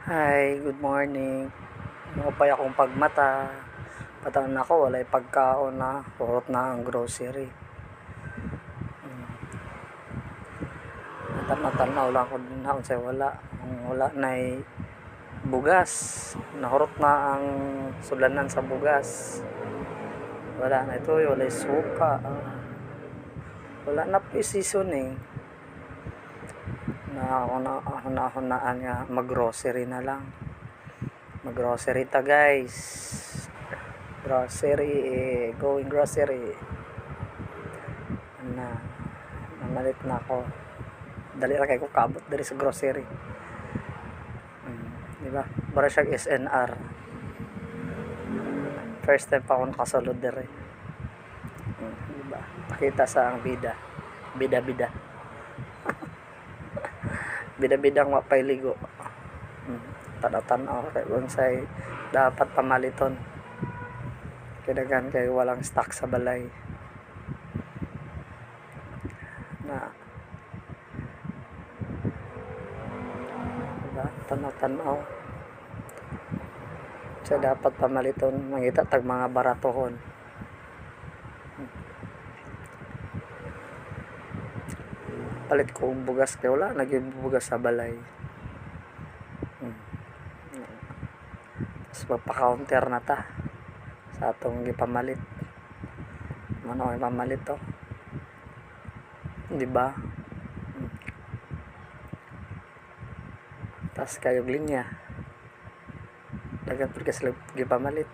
Hi, good morning. Mapay akong pagmata. Patan ako, walay pagkaon na. Urot na ang grocery. Natanaw lang ko din na unsay wala. Ang wala na bugas. Nahurot na ang sulanan sa bugas. Wala na ito, wala suka. Wala na po seasoning. Hunaan nga mag-grocery na lang. Mag-grocery ta guys. Grocery, going grocery. Namalit na ako. Dali ra kay ko kabot diri sa grocery. Di ba? Para siya SNR. First time pa ako nakasulod diri. Di ba? Pakita sa ang bida. Bida-bida. Bida-bidang mapay ligo. Tanaw kay unsay dapat pamaliton. Kinagan kay walang stock sa balay. Na diba? Tanaw siya dapat pamaliton mangita tag mga baratohon. Palit ko og bugas kay wala bugas sa balay. Tapos magpa-counter na ta sa atong gipamalit. Ano ay pamalit to? Di ba? Tas kayo linya. Dagan pud sila gipamalit.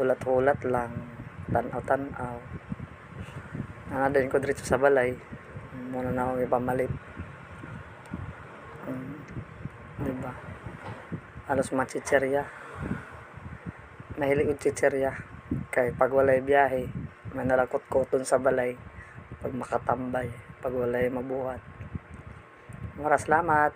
Ulat-ulat lang, tan-aw. Din ko diretso sa balay. Muna na ako ipamalit. Diba? Halos mga chicherya. Mahilig og chicherya. Kay pag walay biyahe, may nalakot-koton sa balay. Pag makatambay, pag walay mabuhat. Maraming salamat.